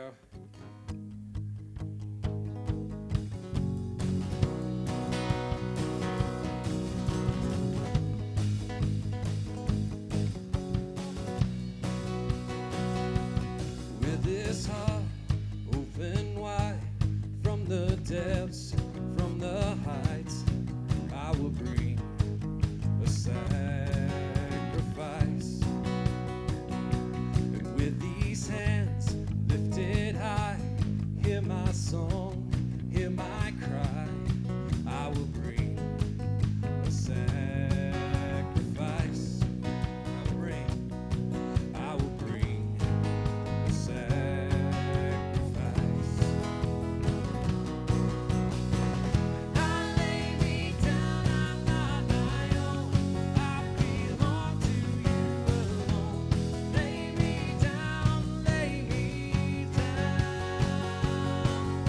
go. With this heart open wide, from the depths, from the heights, I will bring a sacrifice. And with these hands lifted high, hear my song, hear my cry. I will bring a sacrifice. I will bring a sacrifice. I lay me down, I'm not my own. I belong to you alone. Lay me down, lay me down.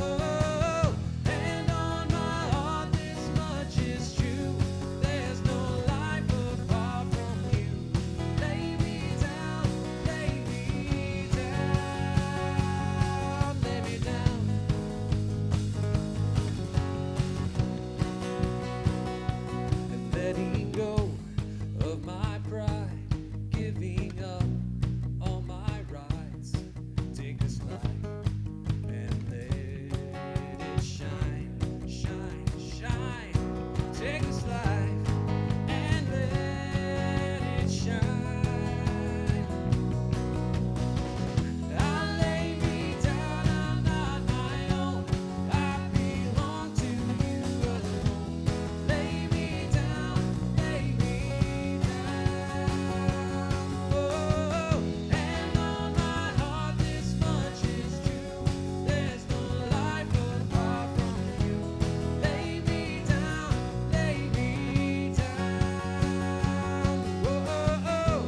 Oh, and on my heart this much is true. There's no life apart from you. Lay me down, lay me down, lay me down. And letting go of my pride, giving up all my rights. Take this life and let it shine, shine, shine. Take this life and let it shine. I lay me down, I'm not my own. I belong to you alone. Lay me down, lay me down. Oh, and on my heart this much is true. There's no life apart from you. Lay me down, lay me down. Oh,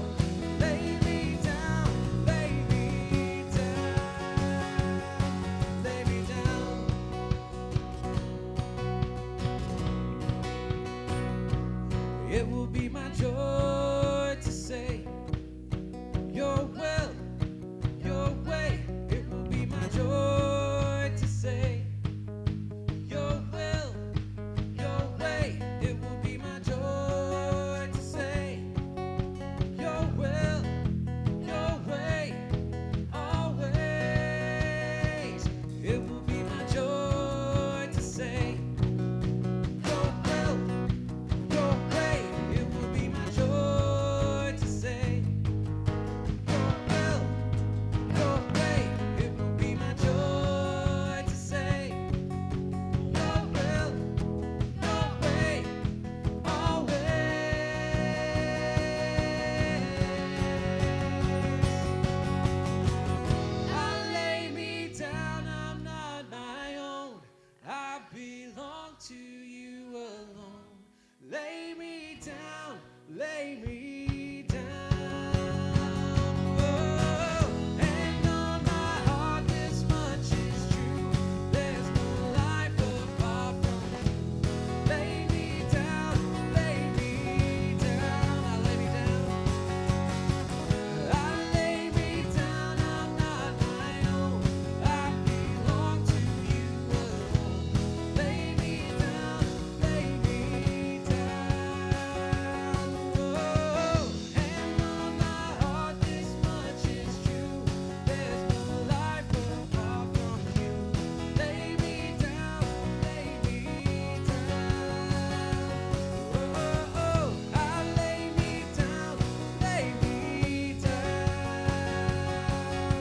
lay me down, lay me down, lay me down. It will be my joy to say, your will, your way. It will be my joy to say, your will, your way. It will be my joy to say, your will, your way, always. It will be my joy to say, your will, your way. It will be my joy to say, your will, your way. It will be my joy to say, your will, your way, always. I lay me down, I'm not my own. I belong to you alone. Lay me down, lay me down. Oh, and on my heart this much is true. There's no life apart from you. Lay me down, lay me down. I lay me down. I lay me down, I'm not my own. I belong to you alone. Lay me down, lay me down. Oh, and on my heart this much is true. There's no life apart from you. Lay me down, lay me down. Oh, I lay me down, lay me down,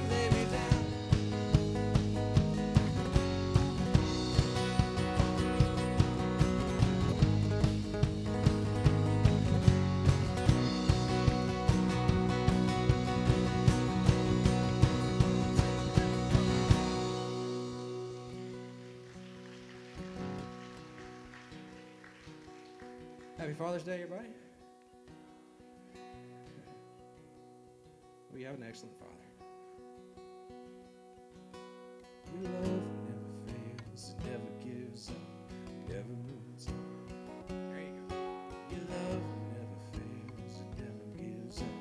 lay me down. Happy Father's Day, everybody. We have an excellent Father. Your love never fails, it never gives up, never moves on. There you go. Your love never fails, it never gives up,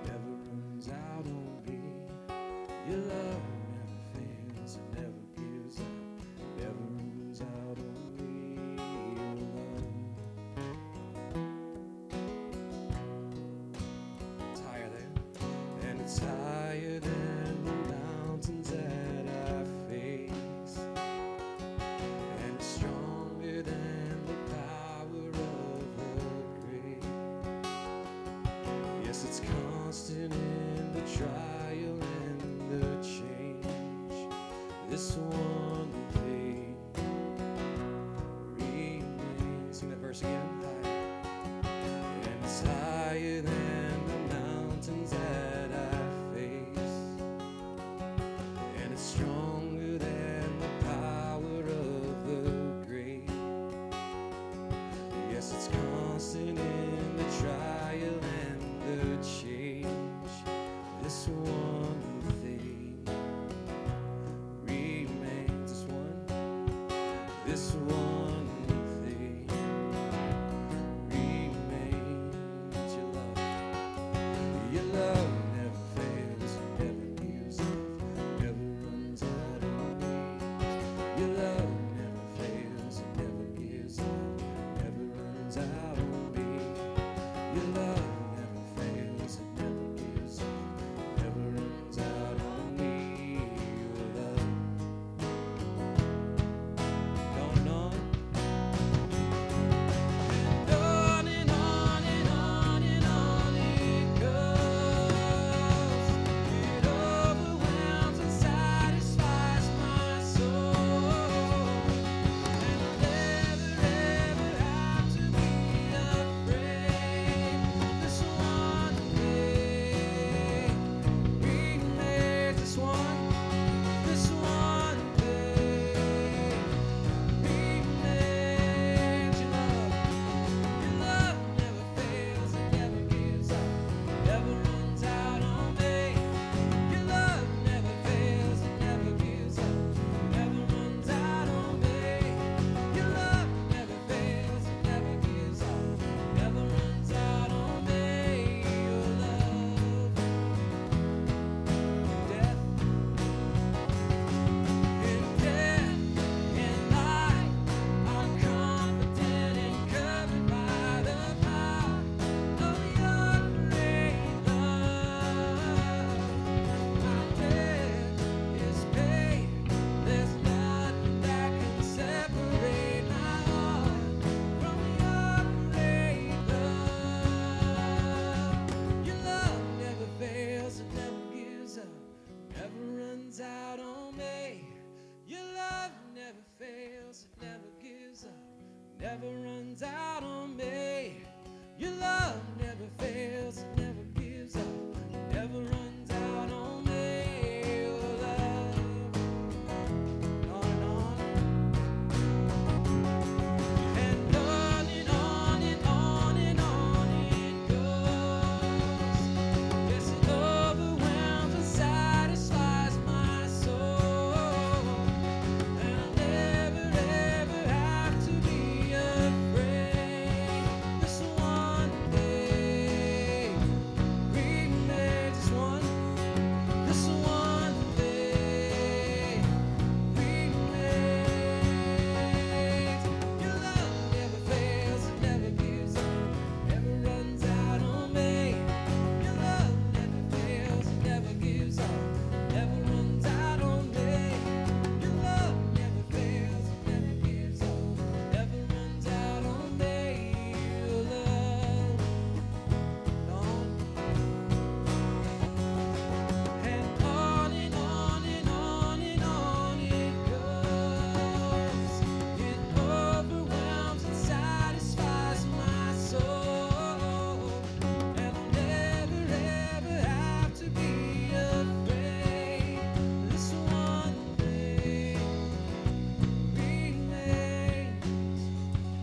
never runs out on me. Your love never fails. this one thing remains: your love. Your love never fails, never gives up, never runs out on me. Your love never fails, it never gives up, never runs out on me. Your love never fails, it never gives up, never runs out on me. Your love, on, and on and on and on it goes. It overwhelms and satisfies my soul, and I'll never ever have to be afraid. This one thing remains. This one thing remains: your love. Your love never fails, it never gives up, never runs out on me. Your love never fails, it never gives up, never runs out on me. Your love never fails, it never gives up, never runs out on me. Your love, in death, in life, I'm confident and covered by the power of your great love. My debt is paid. There's nothing that can separate my heart from your great love. Your love never fails, it never gives up, never runs out on me. Your love never fails, it never gives up, never runs out on me. Your love never fails, it never gives up, never runs out on me. Your love, on and on. And on and on and on and on it goes. Yes, it overwhelms and satisfies my soul, and I'll never ever have to be afraid. This one thing remains. This one thing remains: your love never fails, it never gives up, never runs out on me. Your love never fails, it never gives up, never runs out on me. Your love never fails, it never gives up, never runs out on me. Your love, on and on and on and on and on it goes. It overwhelms and satisfies my soul, and I'll never ever have to be afraid. This one thing remains.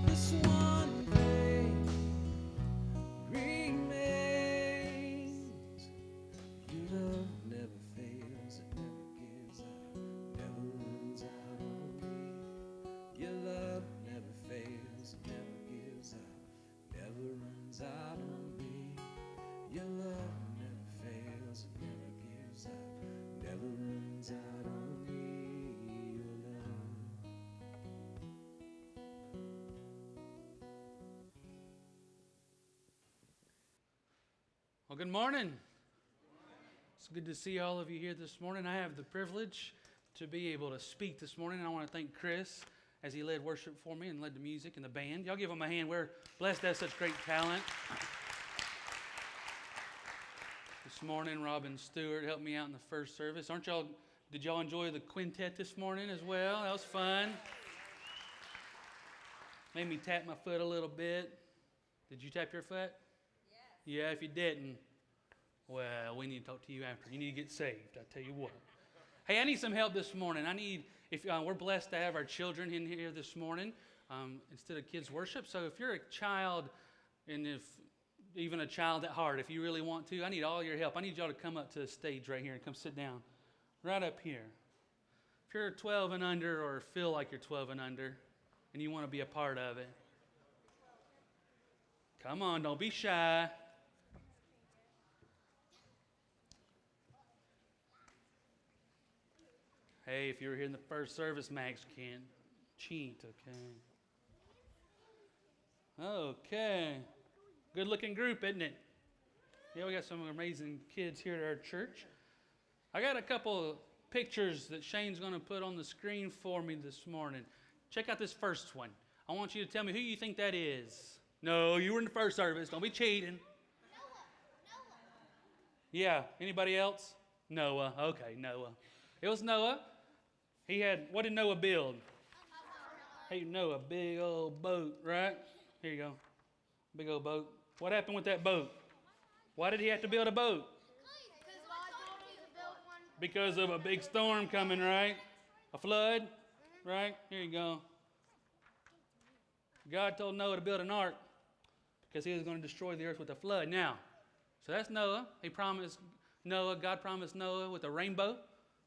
This one thing remains: your love never fails, it never gives up, never runs out on me. Your love never fails, it never gives up, never runs out on me. Your love never fails, it never gives up, never runs out on me. Your love. Well, good morning. It's good to see all of you here this morning. I have the privilege to be able to speak this morning. I want to thank Chris as he led worship for me and led the music and the band. Y'all give him a hand. We're blessed to have such great talent. This morning, Robin Stewart helped me out in the first service. Did y'all enjoy the quintet this morning as well? That was fun. Made me tap my foot a little bit. Did you tap your foot? Yeah, if you didn't, well, we need to talk to you after. You need to get saved, I tell you what. Hey, I need some help this morning. We're blessed to have our children in here this morning instead of kids worship. So if you're a child, and if even a child at heart, if you really want to, I need all your help. I need y'all to come up to the stage right here and come sit down right up here. If you're 12 and under or feel like you're 12 and under, and you want to be a part of it. Come on, don't be shy. Hey, if you were here in the first service, Max, you can't cheat, okay? Okay. Good looking group, isn't it? Yeah, we got some amazing kids here at our church. I got a couple pictures that Shane's going to put on the screen for me this morning. Check out this first one. I want you to tell me who you think that is. No, you were in the first service. Don't be cheating. Noah. Yeah, anybody else? Noah. Okay, Noah. It was Noah. What did Noah build? Hey, Noah, big old boat, right? Here you go. Big old boat. What happened with that boat? Why did he have to build a boat? Because of a big storm coming, right? A flood, right? Here you go. God told Noah to build an ark because he was going to destroy the earth with a flood. Now, so that's Noah. God promised Noah with a rainbow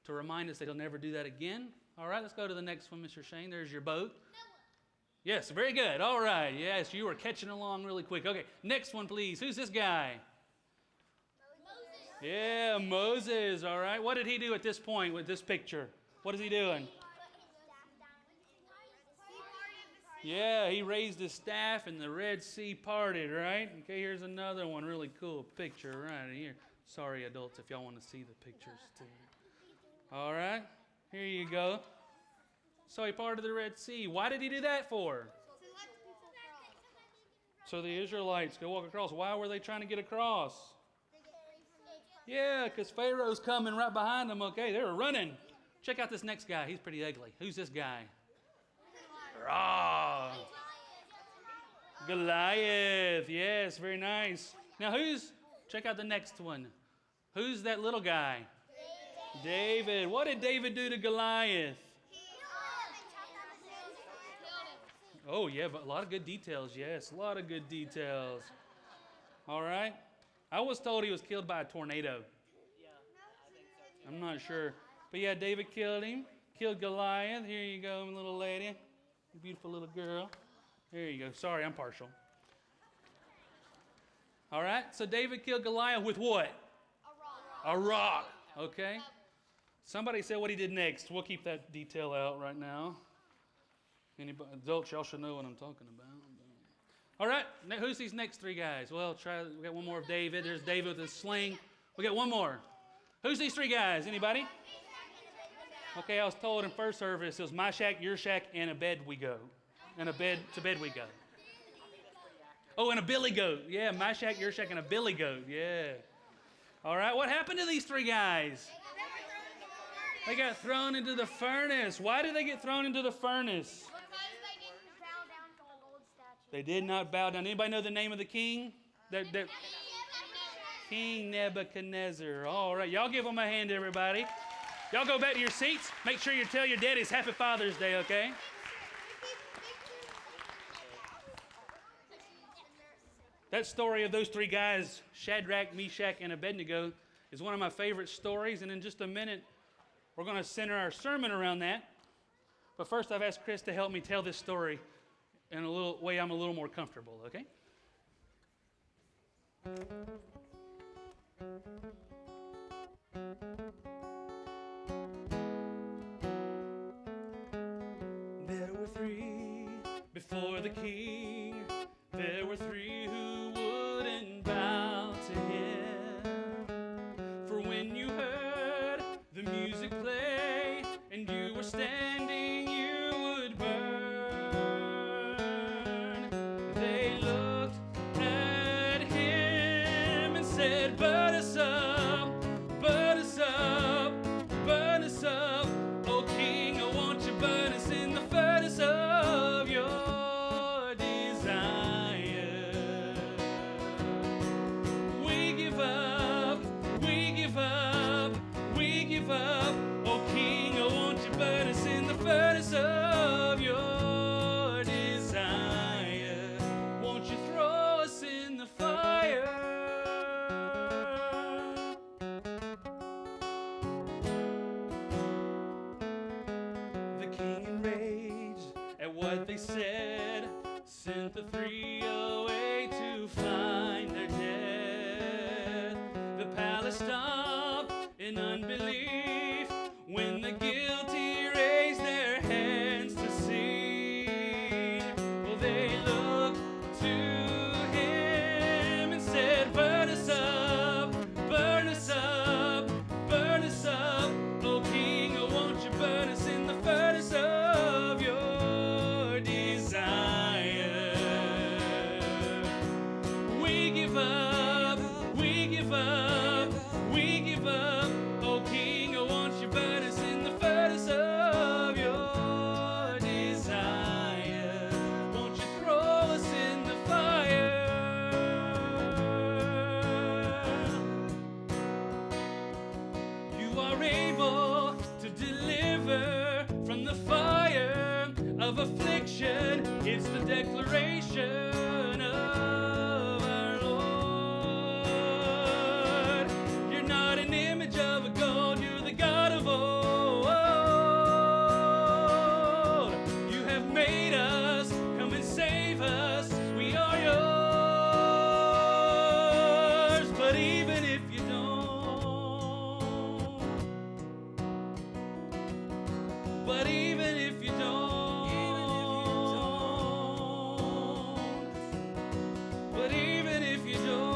to remind us that he'll never do that again. All right, let's go to the next one, Mr. Shane. There's your boat. Noah. Yes, very good. All right, yes, you were catching along really quick. Okay, next one, please. Who's this guy? Moses. Yeah, Moses, all right. What did he do at this point with this picture? What is he doing? Yeah, he raised his staff and the Red Sea parted, right? Okay, here's another one, really cool picture right here. Sorry, adults, if y'all want to see the pictures too. All right, here you go. So he parted the Red Sea. Why did he do that for? So the Israelites could walk across. Why were they trying to get across? Yeah, because Pharaoh's coming right behind them. Okay, they were running. Check out this next guy. He's pretty ugly. Who's this guy? Ah, Goliath. Yes, very nice. Now check out the next one. Who's that little guy? David. What did David do to Goliath? Oh, yeah, but a lot of good details. Yes, a lot of good details. All right. I was told he was killed by a tornado. I'm not sure. But yeah, David killed him. Killed Goliath. Here you go, little lady. Beautiful little girl. There you go. Sorry, I'm partial. All right. So David killed Goliath with what? A rock. Okay. Somebody said what he did next. We'll keep that detail out right now. Anybody, adults, y'all should know what I'm talking about. All right. Who's these next three guys? Well, we got one more of David. There's David with his sling. We got one more. Who's these three guys? Anybody? Okay, I was told in first service it was my shack, your shack, and a bed we go. And to bed we go. Oh, and a billy goat. Yeah, my shack, your shack, and a billy goat. Yeah. All right, what happened to these three guys? They got thrown into the furnace. Why did they get thrown into the furnace? Because they didn't bow down to a gold statue. They did not bow down. Anybody know the name of the king? King Nebuchadnezzar. All right, y'all give them a hand, everybody. Y'all go back to your seats. Make sure you tell your daddies Happy Father's Day, okay? That story of those three guys, Shadrach, Meshach, and Abednego, is one of my favorite stories. And in just a minute, we're going to center our sermon around that. But first, I've asked Chris to help me tell this story in a little way I'm a little more comfortable, okay? There were three before the king. There were three who wouldn't bow to him. For when you heard the music play and you were standing, you would burn. They looked at him and said, "Burn us up, burn us up, burn us up. Oh King, I want you burn us in the furnace of your desire. We give up, we give up, we give up. Oh King, I want you burn us in the furnace of your desire. Won't you throw us in the fire?" The king enraged at what they said, sent the three away to find their death. The palace stopped in unbelief when the guilty raised their hands to see. Well, they looked to him and said, burn us up, burn us up, burn us up. Oh King, oh won't you burn us in the furnace of your desire. We give up, we give up, we give up. Oh King, oh won't you burn us in the furnace of your desire. Won't you throw us in the fire? You are able to deliver from the fire of affliction. It's the declaration of our Lord. You're not an image of a gold, you're the God of old. You have made us, come and save us. We are yours. But even if you don't, but even if you don't, but even if you don't,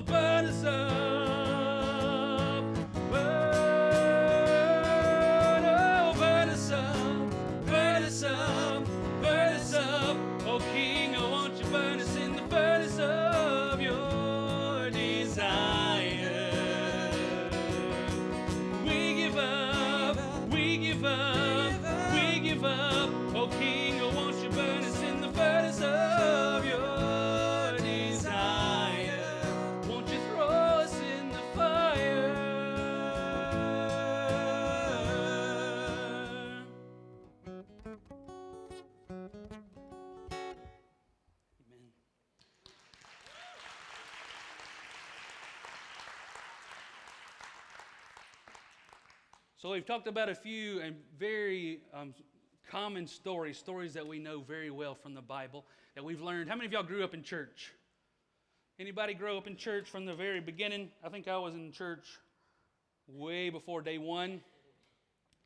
burn us up, burn, oh, burn us up, burn us up, burn us up. Oh King, oh won't you burn us in the furnace of your desire. We give up, we give up, we give up. Oh King, oh won't you burn us in the furnace of your desire. Won't you throw us in the fire? Amen. So we've talked about a few and very common stories that we know very well from the Bible that we've learned. How many of y'all grew up in church? Anybody grow up in church from the very beginning? I think I was in church way before day one,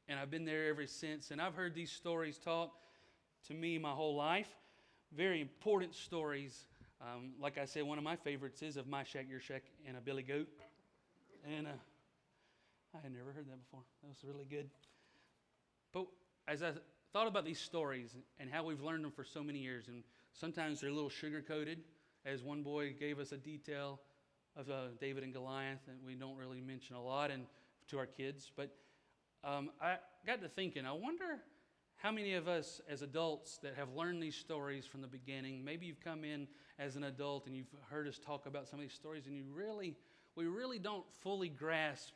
and I've been there ever since. And I've heard these stories taught to me my whole life. Very important stories. Like I said, one of my favorites is of My Shack, Your Shack, and a Billy Goat. And I had never heard that before. That was really good. But as I thought about these stories and how we've learned them for so many years, and sometimes they're a little sugar-coated, as one boy gave us a detail of David and Goliath that we don't really mention a lot and to our kids. But I got to thinking, I wonder how many of us as adults that have learned these stories from the beginning, maybe you've come in as an adult and you've heard us talk about some of these stories and we really don't fully grasp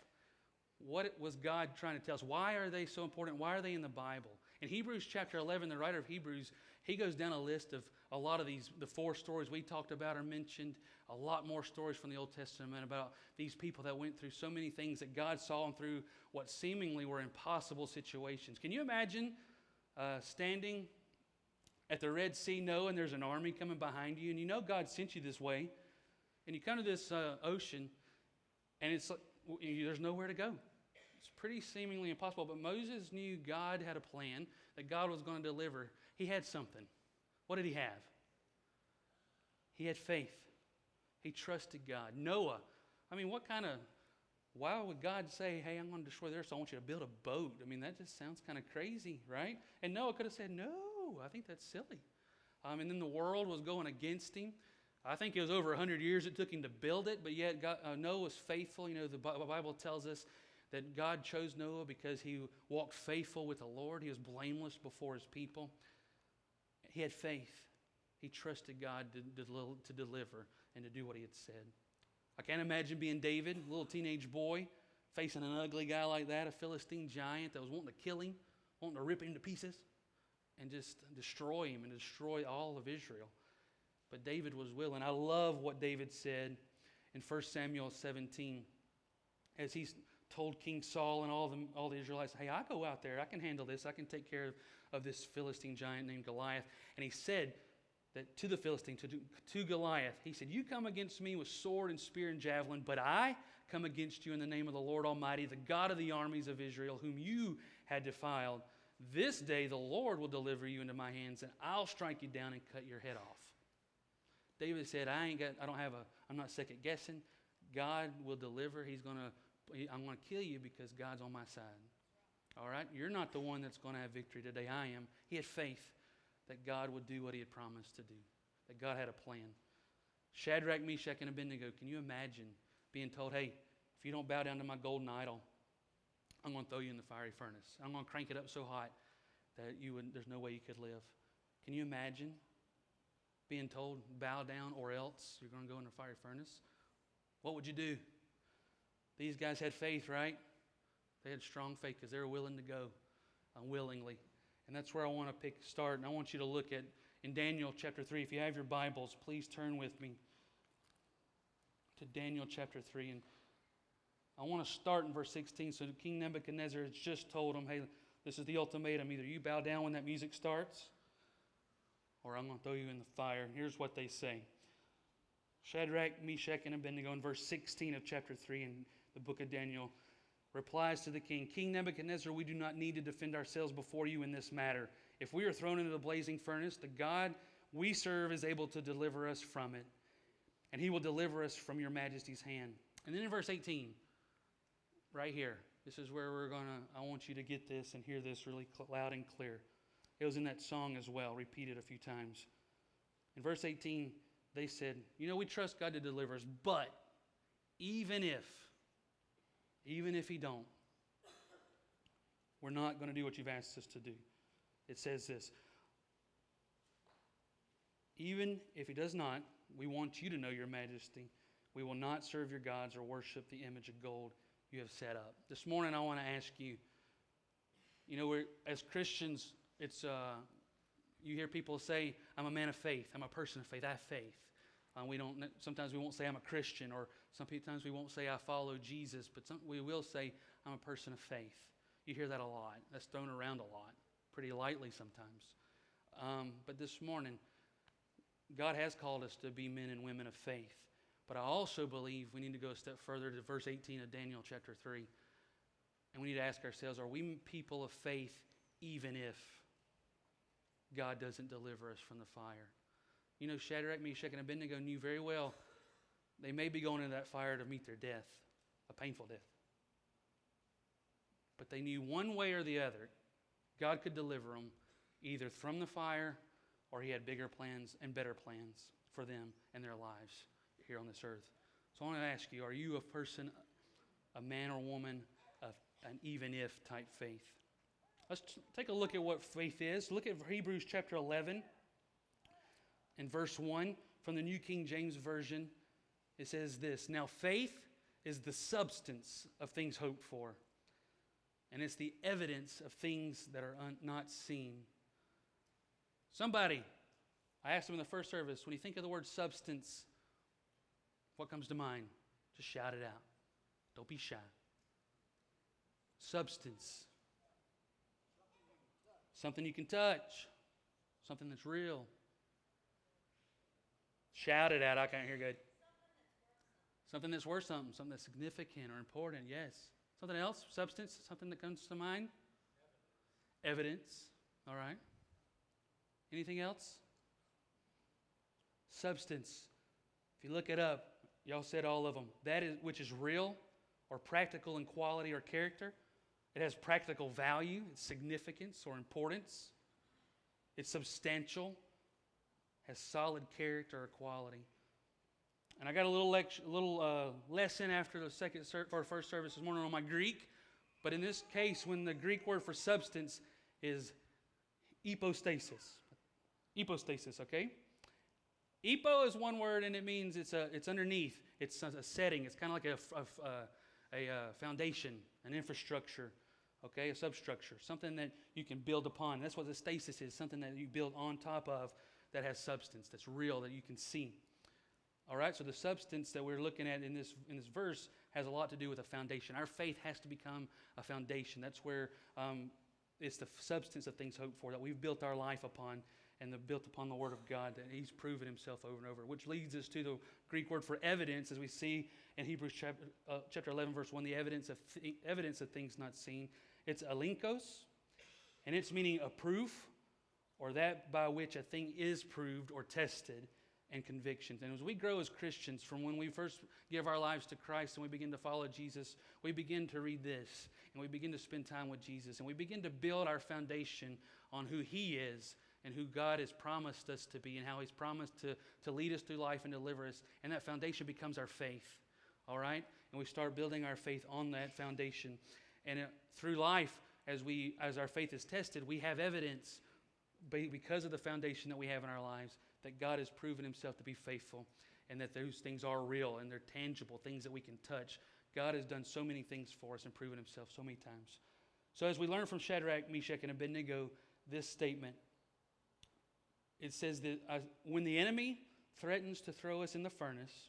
what was God trying to tell us. Why are they so important? Why are they in the Bible? In Hebrews chapter 11, the writer of Hebrews, he goes down a list of a lot of these, the 4 stories we talked about are mentioned, a lot more stories from the Old Testament about these people that went through so many things that God saw them through what seemingly were impossible situations. Can you imagine standing at the Red Sea knowing there's an army coming behind you, and you know God sent you this way, and you come to this ocean, and it's like, there's nowhere to go. It's pretty seemingly impossible, but Moses knew God had a plan, that God was going to deliver. He had something. What did he have? He had faith. He trusted God. Noah, I mean, why would God say, hey, I'm going to destroy the earth, so I want you to build a boat? I mean, that just sounds kind of crazy, right? And Noah could have said, no, I think that's silly. And then the world was going against him. I think it was over 100 years it took him to build it, but yet Noah was faithful. You know, the Bible tells us that God chose Noah because he walked faithful with the Lord. He was blameless before his people. He had faith. He trusted God to deliver and to do what he had said. I can't imagine being David, a little teenage boy, facing an ugly guy like that, a Philistine giant that was wanting to kill him, wanting to rip him to pieces and just destroy him and destroy all of Israel. But David was willing. I love what David said in 1 Samuel 17 as he's told King Saul and all the Israelites, hey, I'll go out there. I can handle this. I can take care of this Philistine giant named Goliath. And he said that to the Philistine, to Goliath, he said, you come against me with sword and spear and javelin, but I come against you in the name of the Lord Almighty, the God of the armies of Israel, whom you had defiled. This day the Lord will deliver you into my hands, and I'll strike you down and cut your head off. David said, I'm not second guessing. God will deliver. I'm going to kill you because God's on my side. All right? You're not the one that's going to have victory today. I am. He had faith that God would do what he had promised to do, that God had a plan. Shadrach, Meshach, and Abednego, can you imagine being told, hey, if you don't bow down to my golden idol, I'm going to throw you in the fiery furnace. I'm going to crank it up so hot that there's no way you could live. Can you imagine being told, bow down or else you're going to go in the fiery furnace? What would you do? These guys had faith, right? They had strong faith because they were willing to go unwillingly. And that's where I want to start. And I want you to look at, in Daniel chapter 3, if you have your Bibles, please turn with me to Daniel chapter 3. And I want to start in verse 16. So King Nebuchadnezzar has just told him, hey, this is the ultimatum. Either you bow down when that music starts, or I'm going to throw you in the fire. And here's what they say. Shadrach, Meshach, and Abednego in verse 16 of chapter 3 in the book of Daniel replies to the king, King Nebuchadnezzar, we do not need to defend ourselves before you in this matter. If we are thrown into the blazing furnace, the God we serve is able to deliver us from it, and he will deliver us from your majesty's hand. And then in verse 18, right here, this is where I want you to get this and hear this really loud and clear. It was in that song as well, repeated a few times. In verse 18, they said, we trust God to deliver us, but even if he don't, we're not going to do what you've asked us to do. It says this, even if he does not, we want you to know your majesty. We will not serve your gods or worship the image of gold you have set up. This morning I want to ask you, as Christians, you hear people say, I'm a man of faith. I'm a person of faith. I have faith. Sometimes we won't say I'm a Christian, or sometimes we won't say I follow Jesus, but we will say I'm a person of faith. You hear that a lot. That's thrown around a lot, pretty lightly sometimes. But this morning, God has called us to be men and women of faith. But I also believe we need to go a step further to verse 18 of Daniel chapter 3. And we need to ask ourselves, are we people of faith even if God doesn't deliver us from the fire? Shadrach, Meshach, and Abednego knew very well they may be going into that fire to meet their death, a painful death. But they knew one way or the other, God could deliver them either from the fire, or he had bigger plans and better plans for them and their lives here on this earth. So I want to ask you, are you a person, a man or woman of an even if type faith? Let's take a look at what faith is. Look at Hebrews chapter 11 and verse 1 from the New King James Version. It says this, now faith is the substance of things hoped for, and it's the evidence of things that are not seen. Somebody, I asked them in the first service, when you think of the word substance, what comes to mind? Just shout it out. Don't be shy. Substance. Something you can touch. Something that's real. Shout it out. I can't hear good. Something that's worth something. Something that's significant or important. Yes. Something else? Substance? Something that comes to mind? Evidence. All right. Anything else? Substance. If you look it up, y'all said all of them. That is, which is real or practical in quality or character. It has practical value, its significance or importance. It's substantial, has solid character or quality. And I got a little lesson after the first service this morning on my Greek. But in this case, when the Greek word for substance is hypostasis. Hypostasis, okay? Hypo is one word, and it means it's underneath. It's a setting. It's kind of like a foundation, an infrastructure, okay, a substructure, something that you can build upon. That's what the stasis is, something that you build on top of that has substance, that's real, that you can see. All right, so the substance that we're looking at in this verse has a lot to do with a foundation. Our faith has to become a foundation. That's where it's the substance of things hoped for, that we've built our life upon, and built upon the Word of God, that He's proven Himself over and over, which leads us to the Greek word for evidence, as we see in Hebrews chapter 11, verse 1, the evidence of things not seen. It's alinkos, and it's meaning a proof, or that by which a thing is proved or tested, and convictions. And as we grow as Christians, from when we first give our lives to Christ and we begin to follow Jesus, we begin to read this, and we begin to spend time with Jesus, and we begin to build our foundation on who He is, and who God has promised us to be, and how He's promised to lead us through life and deliver us. And that foundation becomes our faith, all right? And we start building our faith on that foundation. And through life, as our faith is tested, we have evidence because of the foundation that we have in our lives that God has proven Himself to be faithful, and that those things are real and they're tangible, things that we can touch. God has done so many things for us and proven Himself so many times. So as we learn from Shadrach, Meshach, and Abednego, this statement, it says that when the enemy threatens to throw us in the furnace,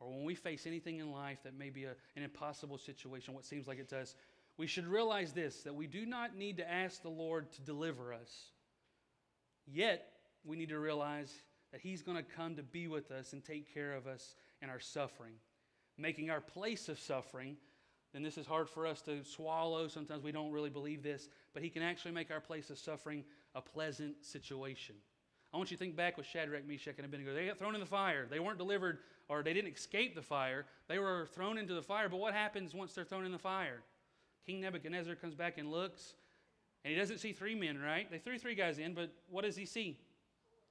or when we face anything in life that may be an impossible situation, what seems like it to us, we should realize this, that we do not need to ask the Lord to deliver us. Yet, we need to realize that He's going to come to be with us and take care of us in our suffering, making our place of suffering. And this is hard for us to swallow. Sometimes we don't really believe this, but He can actually make our place of suffering a pleasant situation. I want you to think back with Shadrach, Meshach, and Abednego. They got thrown in the fire. They weren't delivered, or they didn't escape the fire. They were thrown into the fire. But what happens once they're thrown in the fire? King Nebuchadnezzar comes back and looks, and he doesn't see 3 men, right? They threw 3 guys in, but what does he see?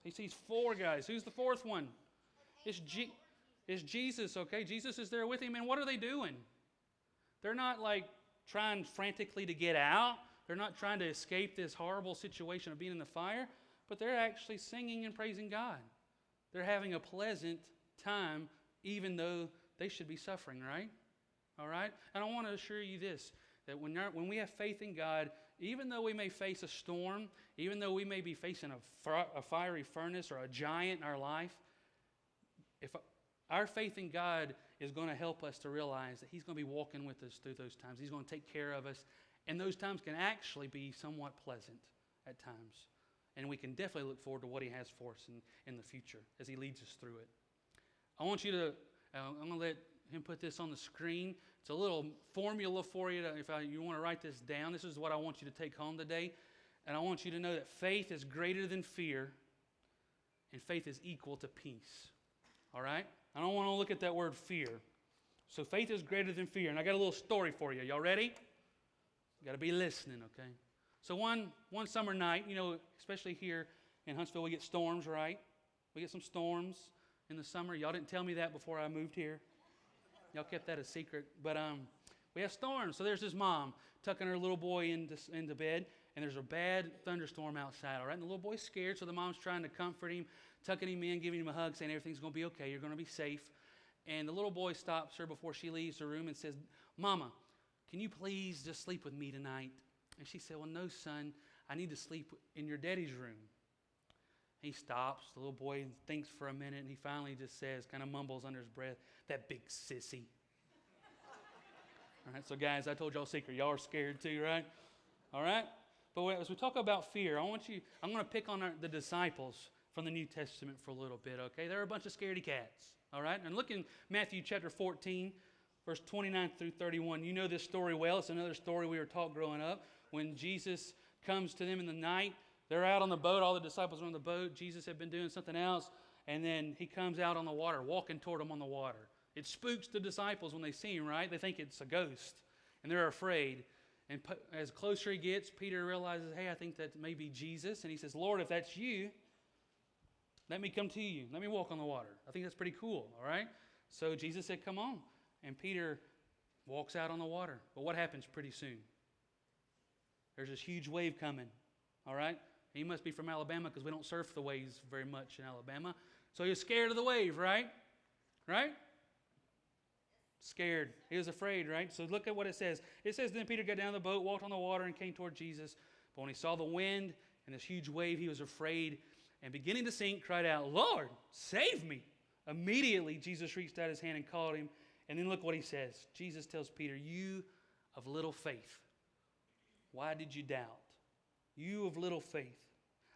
He sees 4 guys. Who's the 4th one? It's Jesus, okay? Jesus is there with him, and what are they doing? They're not like trying frantically to get out. They're not trying to escape this horrible situation of being in the fire, but they're actually singing and praising God. They're having a pleasant time, even though they should be suffering, right? All right? And I want to assure you this, that when we have faith in God, even though we may face a storm, even though we may be facing a fiery furnace or a giant in our life, if our faith in God is going to help us to realize that He's going to be walking with us through those times. He's going to take care of us. And those times can actually be somewhat pleasant at times. And we can definitely look forward to what He has for us in the future as He leads us through it. I want you to, I'm going to let him put this on the screen. It's a little formula for you. You want to write this down, this is what I want you to take home today. And I want you to know that faith is greater than fear, and faith is equal to peace. All right? I don't want to look at that word fear. So faith is greater than fear. And I got a little story for you. Y'all ready? You got to be listening, okay? So one summer night, especially here in Huntsville, we get storms, right? We get some storms in the summer. Y'all didn't tell me that before I moved here. Y'all kept that a secret. But we have storms. So there's this mom tucking her little boy into bed, and there's a bad thunderstorm outside, all right? And the little boy's scared, so the mom's trying to comfort him, tucking him in, giving him a hug, saying everything's going to be okay, you're going to be safe. And the little boy stops her before she leaves the room and says, "Mama, can you please just sleep with me tonight?" And she said, "Well, no, son, I need to sleep in your daddy's room." He stops. The little boy thinks for a minute, and he finally just says, kind of mumbles under his breath, "That big sissy." All right, so guys, I told y'all a secret. Y'all are scared too, right? All right? But as we talk about fear, I'm going to pick on the disciples from the New Testament for a little bit, okay? They're a bunch of scaredy cats, all right? And look in Matthew chapter 14, verse 29 through 31. You know this story well. It's another story we were taught growing up. When Jesus comes to them in the night, they're out on the boat. All the disciples are on the boat. Jesus had been doing something else. And then He comes out on the water, walking toward them on the water. It spooks the disciples when they see Him, right? They think it's a ghost, and they're afraid. And as closer He gets, Peter realizes, hey, I think that may be Jesus. And he says, "Lord, if that's you, let me come to you. Let me walk on the water." I think that's pretty cool, all right? So Jesus said, "Come on." And Peter walks out on the water. But what happens pretty soon? There's this huge wave coming, all right? He must be from Alabama because we don't surf the waves very much in Alabama. So he was scared of the wave, right? Right? Scared. He was afraid, right? So look at what it says. It says, "Then Peter got down the boat, walked on the water, and came toward Jesus. But when he saw the wind and this huge wave, he was afraid, and beginning to sink, cried out, 'Lord, save me!' Immediately Jesus reached out His hand and caught him, And then look what he says. Jesus tells Peter, you of little faith, why did you doubt? You of little faith.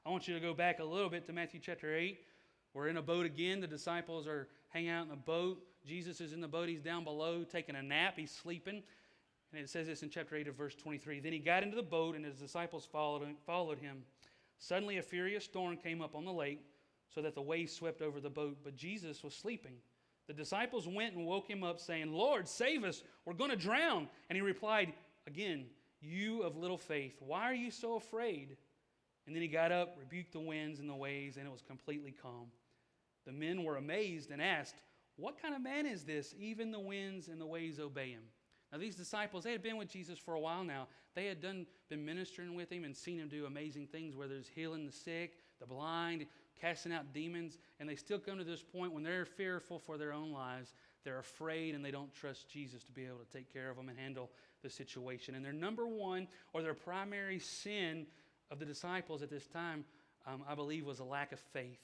I want you to go back a little bit to Matthew chapter 8. We're in a boat again. The disciples are hanging out in the boat. Jesus is in the boat. He's down below taking a nap. He's sleeping. And it says this in chapter 8 of verse 23. Then he got into the boat and his disciples followed him. Suddenly a furious storm came up on the lake so that the waves swept over the boat. But Jesus was sleeping. The disciples went and woke him up saying, Lord, save us. We're going to drown. And he replied again, you of little faith, why are you so afraid? And then he got up, rebuked the winds and the waves, and it was completely calm. The men were amazed and asked, what kind of man is this? Even the winds and the waves obey him. Now these disciples, they had been with Jesus for a while now. They had been ministering with him and seen him do amazing things, whether it's healing the sick, the blind, casting out demons. And they still come to this point when they're fearful for their own lives. They're afraid and they don't trust Jesus to be able to take care of them and handle the situation. And their number one or their primary sin of the disciples at this time, I believe, was a lack of faith.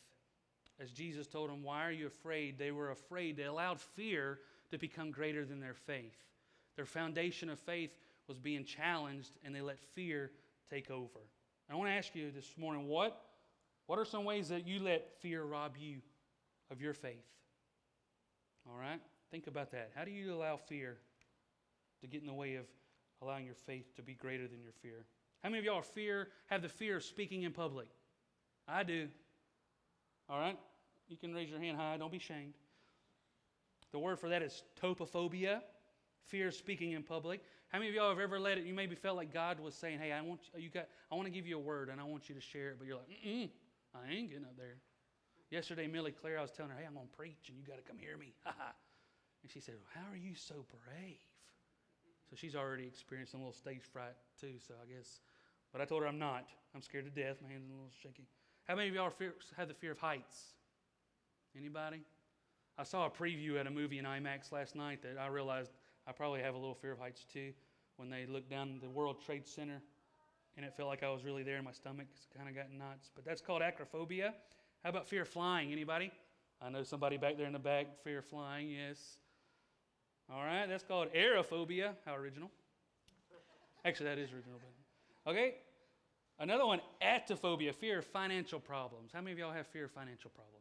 As Jesus told them, why are you afraid? They were afraid. They allowed fear to become greater than their faith. Their foundation of faith was being challenged, and they let fear take over. I want to ask you this morning, what are some ways that you let fear rob you of your faith? All right? Think about that. How do you allow fear to get in the way of allowing your faith to be greater than your fear? How many of y'all have the fear of speaking in public? I do. All right? You can raise your hand high. Don't be ashamed. The word for that is topophobia, fear of speaking in public. How many of y'all have ever let it, you maybe felt like God was saying, hey, I want to give you a word and I want you to share it, but you're like, I ain't getting up there. Yesterday, Millie Claire, I was telling her, hey, I'm going to preach and you got to come hear me. And she said, well, how are you so brave? So she's already experienced a little stage fright too, so I guess. But I told her I'm not. I'm scared to death. My hand's a little shaky. How many of y'all have the fear of heights? Anybody? I saw a preview at a movie in IMAX last night that I realized I probably have a little fear of heights too. When they looked down the World Trade Center and it felt like I was really there in my stomach, it kind of got nuts. But that's called acrophobia. How about fear of flying? Anybody? I know somebody back there in the back, fear of flying, yes. All right, that's called aerophobia. How original. Actually, that is original. But okay. Another one, atophobia, fear of financial problems. How many of y'all have fear of financial problems?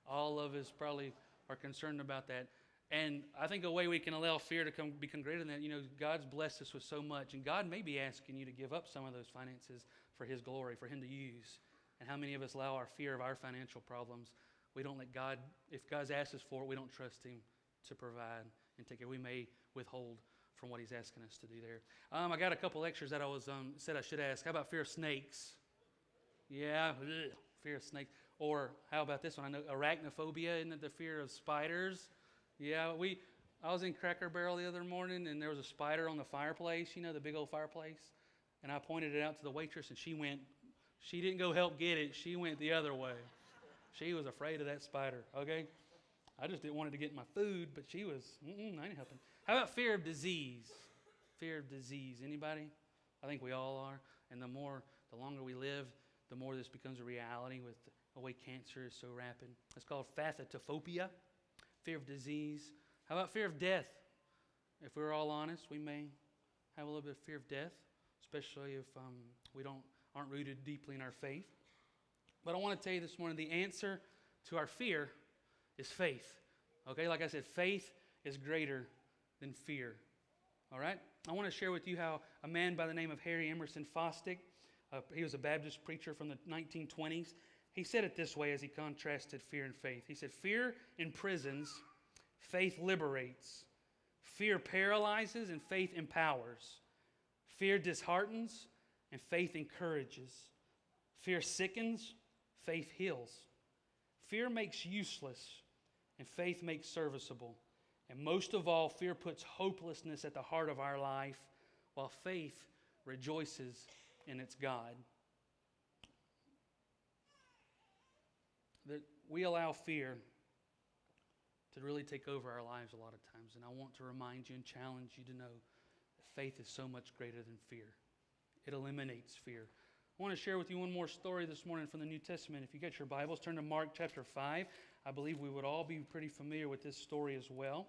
All of us probably are concerned about that. And I think a way we can allow fear to become greater than that, God's blessed us with so much. And God may be asking you to give up some of those finances for His glory, for Him to use. And how many of us allow our fear of our financial problems? We don't let God, if God's asked us for it, we don't trust Him to provide and take care. We may withhold from what He's asking us to do there. I got a couple extras that I was said I should ask. How about fear of snakes? Yeah, fear of snakes. Or how about this one? I know arachnophobia, isn't it the fear of spiders? Yeah, I was in Cracker Barrel the other morning, and there was a spider on the fireplace, the big old fireplace. And I pointed it out to the waitress, and she didn't go help get it. She went the other way. She was afraid of that spider, okay? I just didn't want it to get in my food, but she was, I ain't helping. How about fear of disease? Fear of disease. Anybody? I think we all are. And the longer we live, the more this becomes a reality with the way cancer is so rapid. It's called pathetophobia, fear of disease. How about fear of death? If we're all honest, we may have a little bit of fear of death, especially if we aren't rooted deeply in our faith. But I want to tell you this morning, the answer to our fear is faith. Okay, like I said, faith is greater than fear. All right? I want to share with you how a man by the name of Harry Emerson Fosdick, he was a Baptist preacher from the 1920s. He said it this way as he contrasted fear and faith. He said, fear imprisons, faith liberates. Fear paralyzes and faith empowers. Fear disheartens and faith encourages. Fear sickens, faith heals. Fear makes useless and faith makes serviceable. And most of all, fear puts hopelessness at the heart of our life, while faith rejoices in its God. That we allow fear to really take over our lives a lot of times. And I want to remind you and challenge you to know that faith is so much greater than fear. It eliminates fear. I want to share with you one more story this morning from the New Testament. If you get your Bibles, turn to Mark chapter 5. I believe we would all be pretty familiar with this story as well.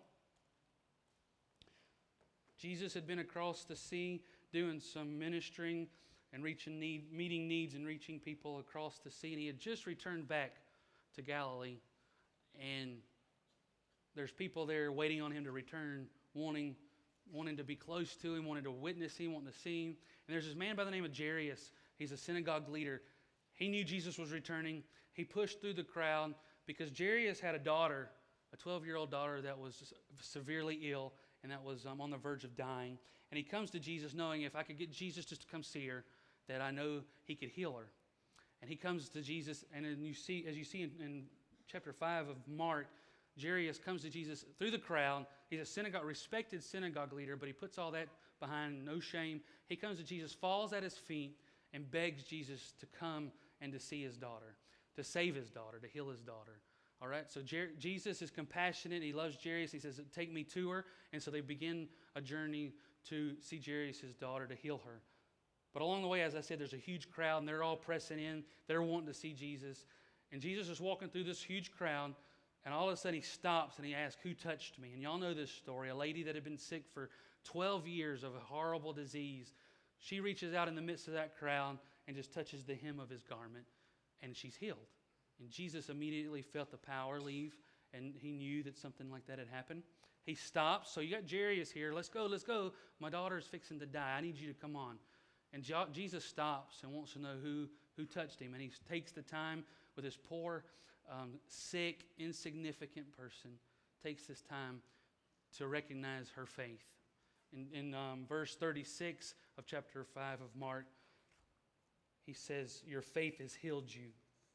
Jesus had been across the sea doing some ministering and meeting needs and reaching people across the sea. And he had just returned back to Galilee. And there's people there waiting on him to return, wanting to be close to him, wanting to witness him, wanting to see him. And there's this man by the name of Jairus. He's a synagogue leader. He knew Jesus was returning. He pushed through the crowd because Jairus had a daughter, a 12-year-old daughter that was severely ill and that was on the verge of dying. And he comes to Jesus knowing if I could get Jesus just to come see her, that I know he could heal her. And he comes to Jesus, and then as you see in chapter 5 of Mark, Jairus comes to Jesus through the crowd. He's a respected synagogue leader, but he puts all that behind, no shame. He comes to Jesus, falls at his feet, and begs Jesus to come and to see his daughter, to save his daughter, to heal his daughter. All right, so Jesus is compassionate. He loves Jairus. He says, take me to her. And so they begin a journey to see Jairus, his daughter, to heal her. But along the way, as I said, there's a huge crowd, and they're all pressing in. They're wanting to see Jesus. And Jesus is walking through this huge crowd, and all of a sudden he stops and he asks, who touched me? And y'all know this story. A lady that had been sick for 12 years of a horrible disease. She reaches out in the midst of that crowd and just touches the hem of his garment, and she's healed. And Jesus immediately felt the power leave, and he knew that something like that had happened. He stops. So you got Jairus here. Let's go. My daughter's fixing to die. I need you to come on. And Jesus stops and wants to know who touched him. And he takes the time with this poor, sick, insignificant person, takes this time to recognize her faith. In verse 36 of chapter 5 of Mark, he says, your faith has healed you,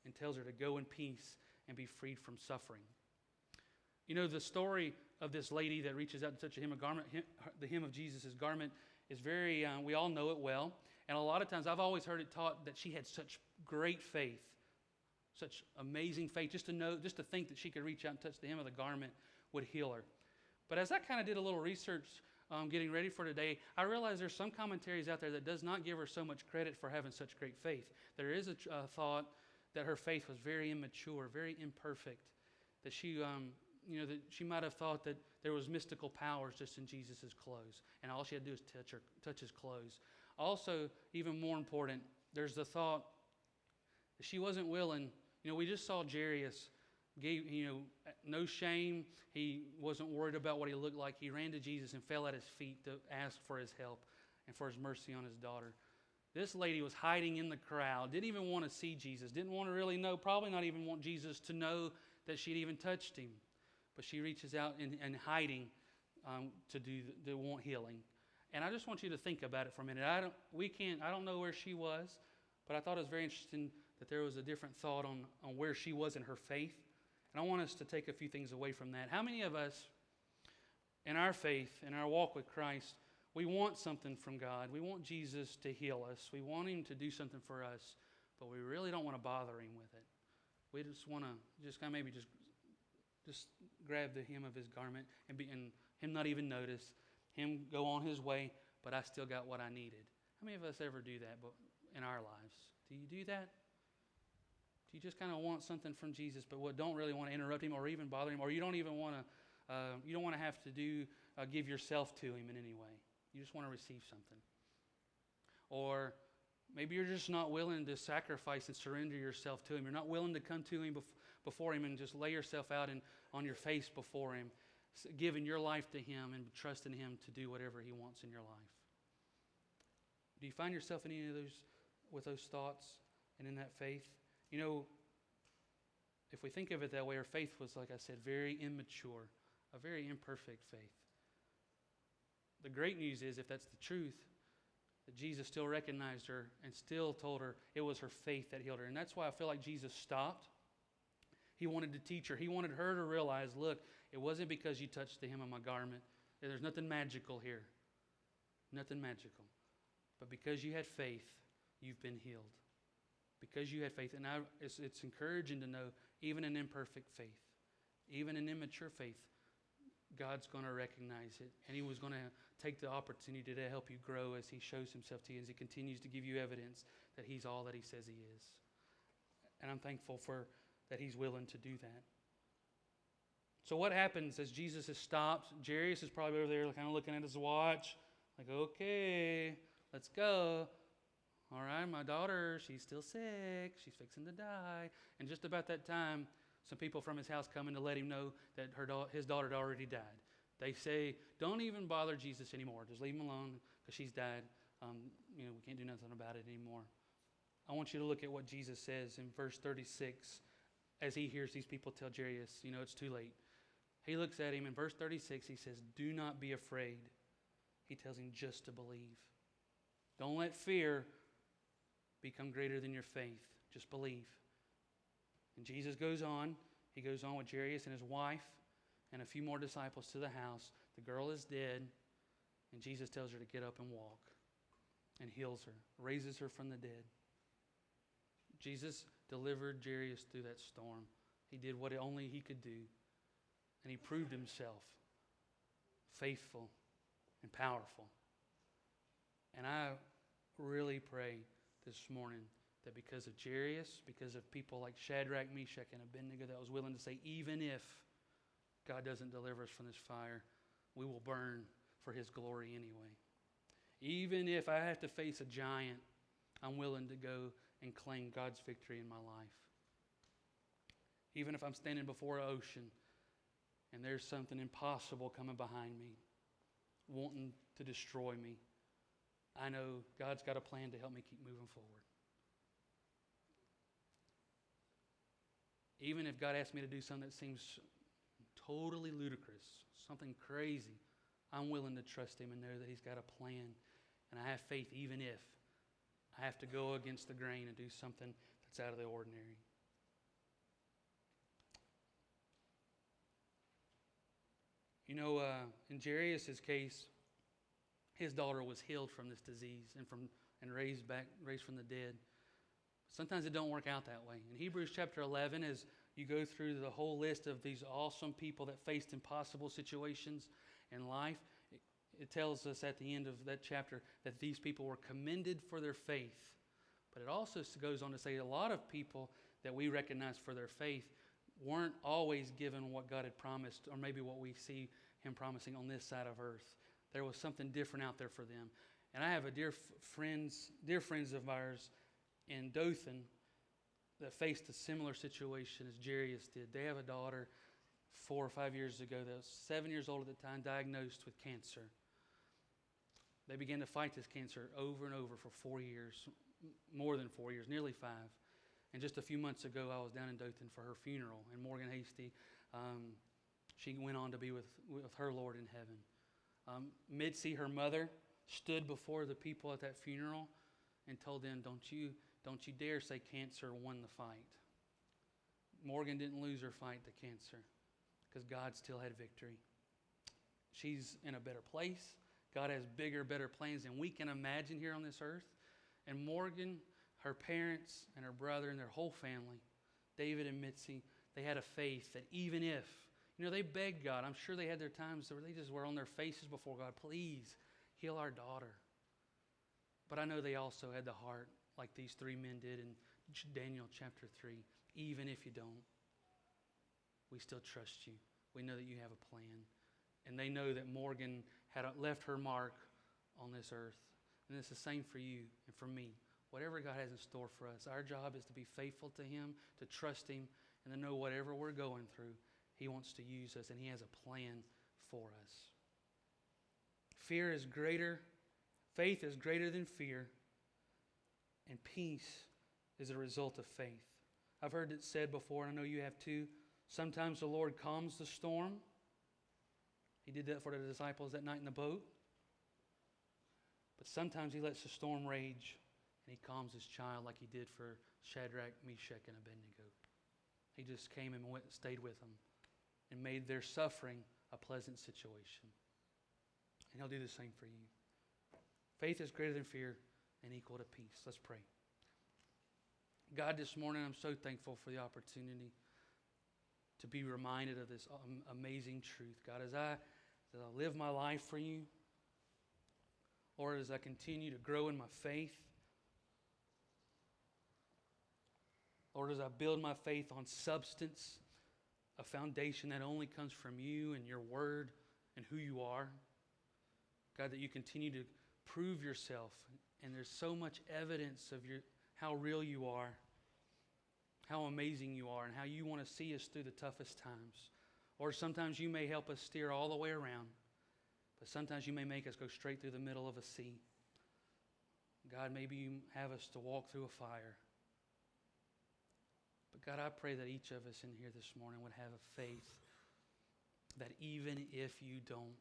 and tells her to go in peace and be freed from suffering. You know, the story of this lady that reaches out to touch the hem of Jesus' garment is very, we all know it well. And a lot of times I've always heard it taught that she had such great faith, such amazing faith, just to think that she could reach out and touch the hem of the garment would heal her. But as I kind of did a little research getting ready for today, I realized there's some commentaries out there that does not give her so much credit for having such great faith. There is a thought that her faith was very immature, very imperfect, that she might have thought that there was mystical powers just in Jesus' clothes, and all she had to do is touch his clothes. Also, even more important, there's the thought that she wasn't willing. You know, we just saw Jairus gave, no shame. He wasn't worried about what he looked like. He ran to Jesus and fell at his feet to ask for his help and for his mercy on his daughter. This lady was hiding in the crowd, didn't even want to see Jesus, didn't want to really know, probably not even want Jesus to know that she'd even touched him. But she reaches out and hiding to want healing. And I just want you to think about it for a minute. I don't know where she was, but I thought it was very interesting that there was a different thought on where she was in her faith. And I want us to take a few things away from that. How many of us, in our faith, in our walk with Christ, we want something from God. We want Jesus to heal us. We want him to do something for us, but we really don't want to bother him with it. We just want to maybe grab the hem of his garment and him not even notice, him go on his way, but I still got what I needed. How many of us ever do that in our lives? Do you do that? Do you just kind of want something from Jesus, but don't really want to interrupt him or even bother him, or you don't even want to have to give yourself to him in any way? You just want to receive something. Or maybe you're just not willing to sacrifice and surrender yourself to him. You're not willing to come to him before him and just lay yourself out on your face before him, giving your life to him and trusting him to do whatever he wants in your life. Do you find yourself in any of those, with those thoughts and in that faith? You know, if we think of it that way, our faith was, like I said, very immature, a very imperfect faith. The great news is, if that's the truth, that Jesus still recognized her and still told her it was her faith that healed her. And that's why I feel like Jesus stopped. He wanted to teach her. He wanted her to realize, look, it wasn't because you touched the hem of my garment. There's nothing magical here. Nothing magical. But because you had faith, you've been healed. Because you had faith. And it's encouraging to know, even an imperfect faith, even an immature faith, God's going to recognize it. And he was going to take the opportunity to help you grow as he shows himself to you, as he continues to give you evidence that he's all that he says he is. And I'm thankful that he's willing to do that. So what happens as Jesus has stopped? Jairus is probably over there kind of looking at his watch, like, okay, let's go. All right, my daughter, she's still sick. She's fixing to die. And just about that time, some people from his house come in to let him know that his daughter had already died. They say, don't even bother Jesus anymore. Just leave him alone because she's died. We can't do nothing about it anymore. I want you to look at what Jesus says in verse 36 as he hears these people tell Jairus, it's too late. He looks at him in verse 36. He says, do not be afraid. He tells him just to believe. Don't let fear become greater than your faith. Just believe. And Jesus goes on. He goes on with Jairus and his wife and a few more disciples to the house. The girl is dead, and Jesus tells her to get up and walk and heals her, raises her from the dead. Jesus delivered Jairus through that storm. He did what only he could do, and he proved himself faithful and powerful. And I really pray this morning that because of Jairus, because of people like Shadrach, Meshach, and Abednego that was willing to say, even if God doesn't deliver us from this fire, we will burn for his glory anyway. Even if I have to face a giant, I'm willing to go and claim God's victory in my life. Even if I'm standing before an ocean and there's something impossible coming behind me, wanting to destroy me, I know God's got a plan to help me keep moving forward. Even if God asks me to do something that seems totally ludicrous, something crazy, I'm willing to trust him and know that he's got a plan. And I have faith even if I have to go against the grain and do something that's out of the ordinary. In Jairus' case, his daughter was healed from this disease and raised from the dead. Sometimes it don't work out that way. In Hebrews chapter 11, as you go through the whole list of these awesome people that faced impossible situations in life, it tells us at the end of that chapter that these people were commended for their faith. But it also goes on to say a lot of people that we recognize for their faith weren't always given what God had promised, or maybe what we see him promising on this side of earth. There was something different out there for them. And I have a dear friends of ours in Dothan that faced a similar situation as Jairus did. They have a daughter 4 or 5 years ago that was 7 years old at the time, diagnosed with cancer. They began to fight this cancer over and over for 4 years, more than 4 years, nearly 5. And just a few months ago, I was down in Dothan for her funeral. And Morgan Hasty, she went on to be with her Lord in heaven. Mitzi, her mother, stood before the people at that funeral and told them, don't you dare say cancer won the fight. Morgan didn't lose her fight to cancer because God still had victory. She's in a better place. God has bigger, better plans than we can imagine here on this earth. And Morgan, her parents, and her brother, and their whole family, David and Mitzi, they had a faith that even if, they begged God. I'm sure they had their times where they just were on their faces before God, please heal our daughter. But I know they also had the heart like these 3 men did in Daniel chapter 3. Even if you don't, we still trust you. We know that you have a plan. And they know that Morgan had left her mark on this earth. And it's the same for you and for me. Whatever God has in store for us, our job is to be faithful to him, to trust him, and to know whatever we're going through, he wants to use us, and he has a plan for us. Faith is greater than fear, and peace is a result of faith. I've heard it said before, and I know you have too, sometimes the Lord calms the storm. He did that for the disciples that night in the boat. But sometimes he lets the storm rage, and he calms his child like he did for Shadrach, Meshach, and Abednego. He just came and stayed with them and made their suffering a pleasant situation. And he'll do the same for you. Faith is greater than fear and equal to peace. Let's pray. God, this morning I'm so thankful for the opportunity to be reminded of this amazing truth. God, as I live my life for you, Lord, as I continue to grow in my faith, Lord, as I build my faith on substance a foundation that only comes from you and your word and who you are. God, that you continue to prove yourself. And there's so much evidence of how real you are, how amazing you are, and how you want to see us through the toughest times. Or sometimes you may help us steer all the way around, but sometimes you may make us go straight through the middle of a sea. God, maybe you have us to walk through a fire. But God, I pray that each of us in here this morning would have a faith that even if you don't,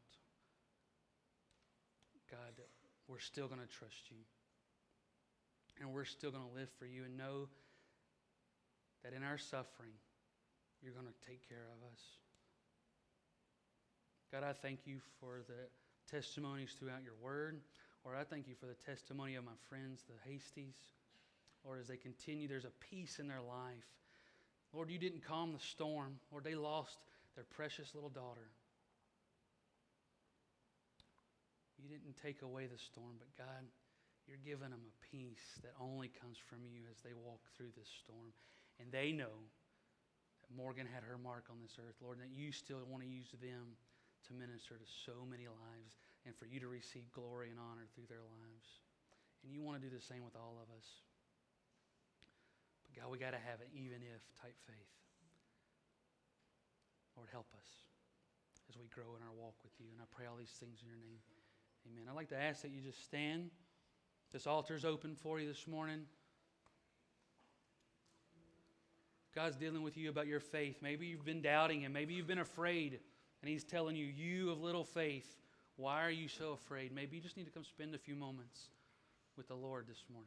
God, that we're still going to trust you. And we're still going to live for you and know that in our suffering, you're going to take care of us. God, I thank you for the testimonies throughout your word. Lord, I thank you for the testimony of my friends, the Hasties. Lord, as they continue, there's a peace in their life. Lord, you didn't calm the storm. Lord, they lost their precious little daughter. You didn't take away the storm, but God, you're giving them a peace that only comes from you as they walk through this storm. And they know that Morgan had her mark on this earth, Lord, and that you still want to use them to minister to so many lives and for you to receive glory and honor through their lives. And you want to do the same with all of us. But God, we got to have an even if type faith. Lord, help us as we grow in our walk with you. And I pray all these things in your name. Amen. I'd like to ask that you just stand. This altar's open for you this morning. God's dealing with you about your faith. Maybe you've been doubting Him. Maybe you've been afraid. And He's telling you, you of little faith, why are you so afraid? Maybe you just need to come spend a few moments with the Lord this morning.